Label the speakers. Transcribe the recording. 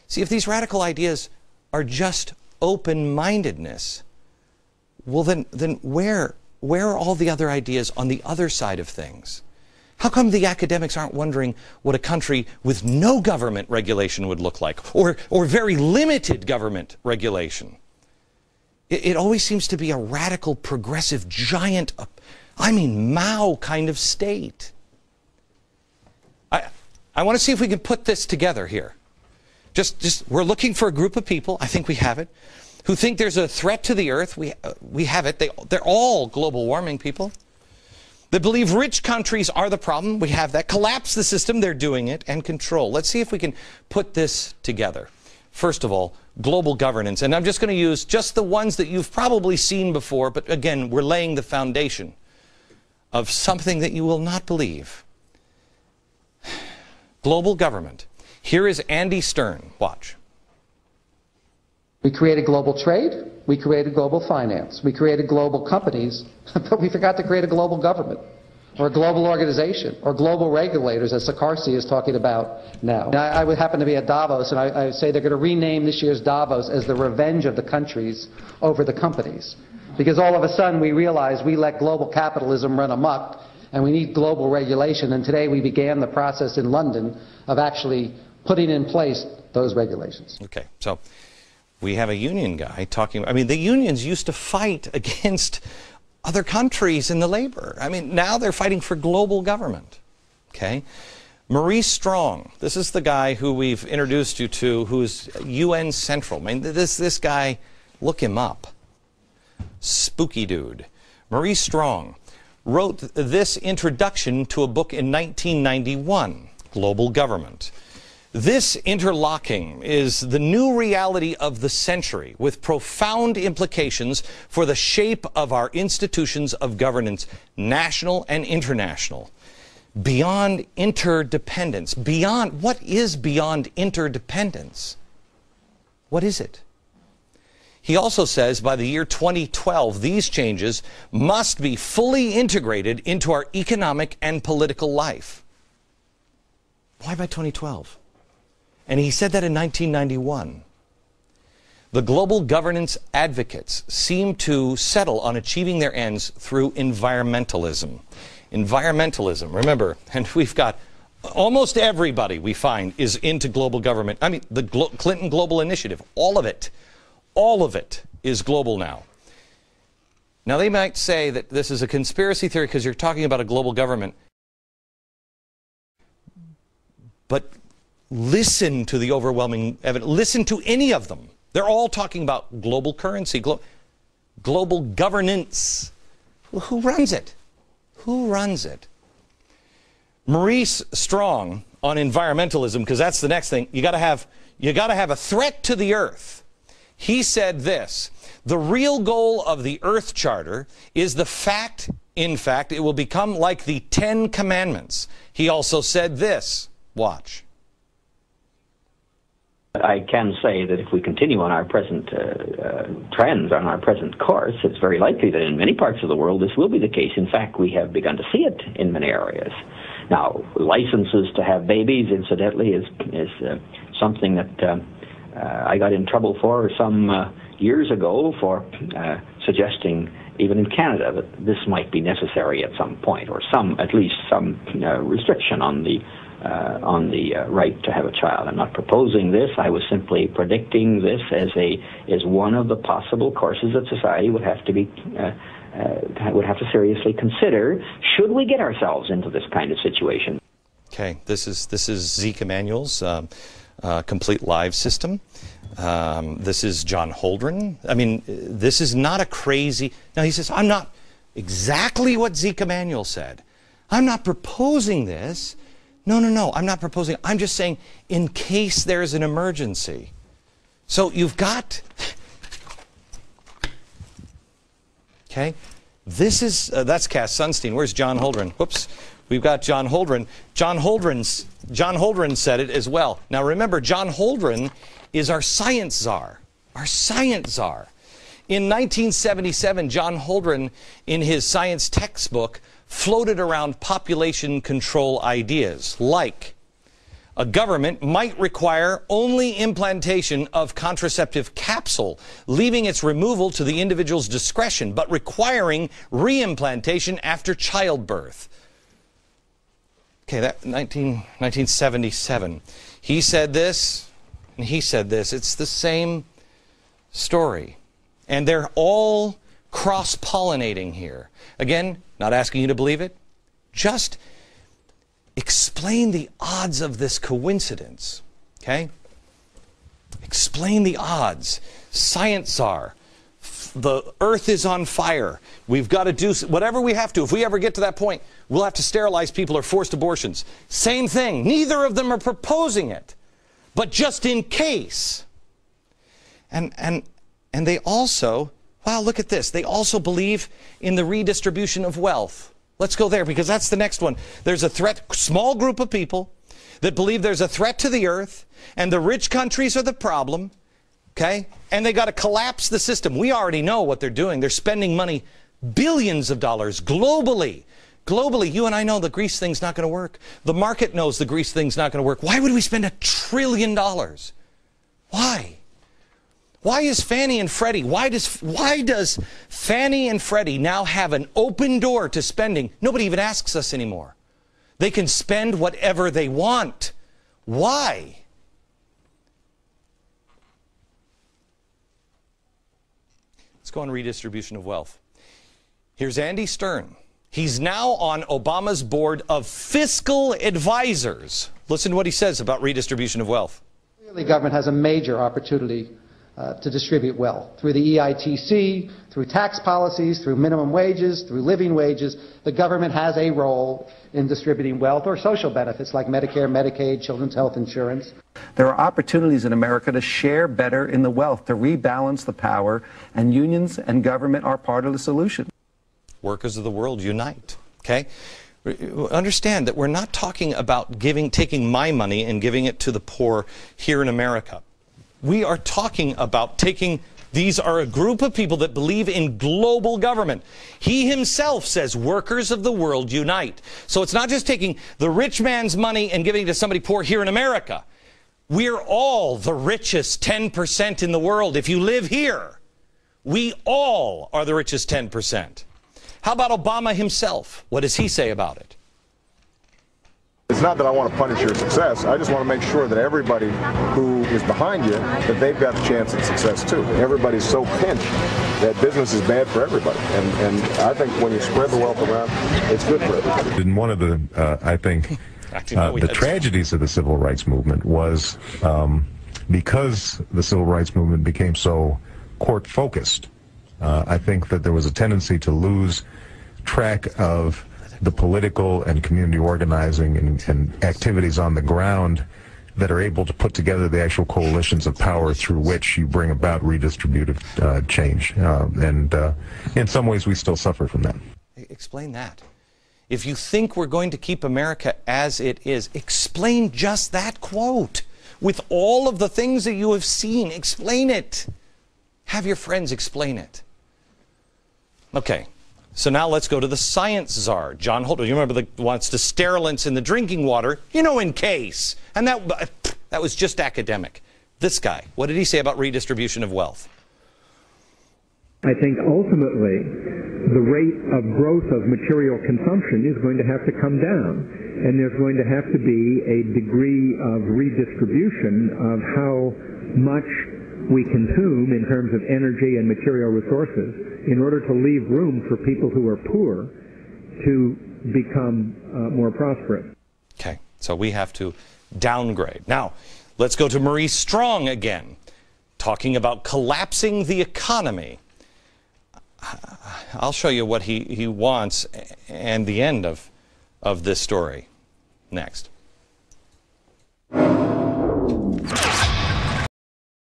Speaker 1: See, if these radical ideas are just open-mindedness, well then where are all the other ideas on the other side of things? How come the academics aren't wondering what a country with no government regulation would look like, or very limited government regulation? It always seems to be a radical, progressive, giant, I mean Mao kind of state. I want to see if we can put this together here. We're looking for a group of people, I think we have it, who think there's a threat to the earth. We have it. They're all global warming people. They believe rich countries are the problem. We have that. Collapse the system. They're doing it. And control. Let's see if we can put this together. First of all, global governance. And I'm just going to use just the ones that you've probably seen before. But again, we're laying the foundation of something that you will not believe. Global government. Here is Andy Stern. Watch.
Speaker 2: We created global trade, we created global finance, we created global companies, but we forgot to create a global government, or a global organization, or global regulators, as Sakarsi is talking about now. I would happen to be at Davos, and I would say they're going to rename this year's Davos as the revenge of the countries over the companies. Because all of a sudden we realize we let global capitalism run amok, and we need global regulation, and today we began the process in London of actually putting in place those regulations.
Speaker 1: Okay, so we have a union guy talking. I mean, the unions used to fight against other countries in the labor. I mean, now they're fighting for global government. Okay? Maurice Strong, this is the guy who we've introduced you to, who's UN Central. I mean, this guy, look him up. Spooky dude. Maurice Strong wrote this introduction to a book in 1991, Global Government. This interlocking is the new reality of the century, with profound implications for the shape of our institutions of governance, national and international. Beyond interdependence. What is beyond interdependence? What is it? He also says by the year 2012, these changes must be fully integrated into our economic and political life. Why by 2012? And he said that in 1991. The global governance advocates seem to settle on achieving their ends through environmentalism. Environmentalism, remember, and we've got almost everybody we find is into global government. I mean, the Clinton Global Initiative, all of it is global now. Now, they might say that this is a conspiracy theory because you're talking about a global government. But listen to the overwhelming evidence. Listen to any of them. They're all talking about global currency, global governance. Well, who runs it? Who runs it? Maurice Strong on environmentalism, because that's the next thing. You got to have a threat to the earth. He said this: the real goal of the Earth Charter is the fact, in fact, it will become like the 10 Commandments. He also said this. Watch.
Speaker 3: I can say that if we continue on our present trends, on our present course, it's very likely that in many parts of the world this will be the case. In fact, we have begun to see it in many areas. Now, licenses to have babies, incidentally, is something that I got in trouble for some years ago for suggesting, even in Canada, that this might be necessary at some point, or at least some restriction on the right to have a child. I'm not proposing this. I was simply predicting this as one of the possible courses that society would have to seriously consider should we get ourselves into this kind of situation.
Speaker 1: Okay, this is Zeke Emanuel's complete live system. This is John Holdren. I mean, this is not a crazy. Now he says, I'm not exactly what Zeke Emanuel said. I'm not proposing this. No, I'm not proposing. I'm just saying in case there's an emergency. So you've got, okay, this is, that's Cass Sunstein. Where's John Holdren? Whoops, we've got John Holdren. John Holdren said it as well. Now remember, John Holdren is our science czar. Our science czar. In 1977, John Holdren, in his science textbook, floated around population control ideas like A government might require only implantation of contraceptive capsule, leaving its removal to the individual's discretion, but requiring reimplantation after childbirth. Okay, that 1977. He said this, and he said this. It's the same story. And they're all cross-pollinating here. Again, not asking you to believe it, just explain the odds of this coincidence, okay? Explain the odds. Science czar, the earth is on fire. We've got to do whatever we have to. If we ever get to that point, we'll have to sterilize people or forced abortions. Same thing. Neither of them are proposing it, but just in case. And they also, wow, look at this. They also believe in the redistribution of wealth. Let's go there, because that's the next one. There's a threat, small group of people that believe there's a threat to the earth, and the rich countries are the problem, okay? And they got to collapse the system. We already know what they're doing. They're spending money, billions of dollars, globally. Globally, you and I know the Greece thing's not going to work. The market knows the Greece thing's not going to work. Why would we spend $1 trillion? Why? Why is Fannie and Freddie, why does Fannie and Freddie now have an open door to spending? Nobody even asks us anymore. They can spend whatever they want. Why? Let's go on redistribution of wealth. Here's Andy Stern. He's now on Obama's board of fiscal advisors. Listen to what he says about redistribution of wealth.
Speaker 2: Clearly, government has a major opportunity to distribute wealth through the EITC, through tax policies, through minimum wages, through living wages. The government has a role in distributing wealth or social benefits like Medicare, Medicaid, children's health insurance.
Speaker 4: There are opportunities in America to share better in the wealth, to rebalance the power, and unions and government are part of the solution.
Speaker 1: Workers of the world, unite, okay? Understand that we're not talking about taking my money and giving it to the poor here in America. We are talking about these are a group of people that believe in global government. He himself says, workers of the world unite. So it's not just taking the rich man's money and giving it to somebody poor here in America. We're all the richest 10% in the world. If you live here, we all are the richest 10%. How about Obama himself? What does he say about it?
Speaker 5: It's not that I want to punish your success. I just want to make sure that everybody who is behind you, that they've got a chance at success too. Everybody's so pinched that business is bad for everybody. And I think when you spread the wealth around, it's good for everybody.
Speaker 6: And one of the, I think, the tragedies of the civil rights movement was because the civil rights movement became so court-focused, I think that there was a tendency to lose track of the political and community organizing and activities on the ground that are able to put together the actual coalitions of power through which you bring about redistributive change. And in some ways, we still suffer from that.
Speaker 1: Explain that. If you think we're going to keep America as it is, explain just that quote. With all of the things that you have seen, explain it. Have your friends explain it. Okay. So now let's go to the science czar, John Holt. You remember the wants to sterilants in the drinking water, in case. And that was just academic. This guy, what did he say about redistribution of wealth?
Speaker 7: I think ultimately the rate of growth of material consumption is going to have to come down. And there's going to have to be a degree of redistribution of how much we consume in terms of energy and material resources in order to leave room for people who are poor to become more prosperous.
Speaker 1: Okay, so we have to downgrade. Now, let's go to Maurice Strong again, talking about collapsing the economy. I'll show you what he wants and the end of this story next.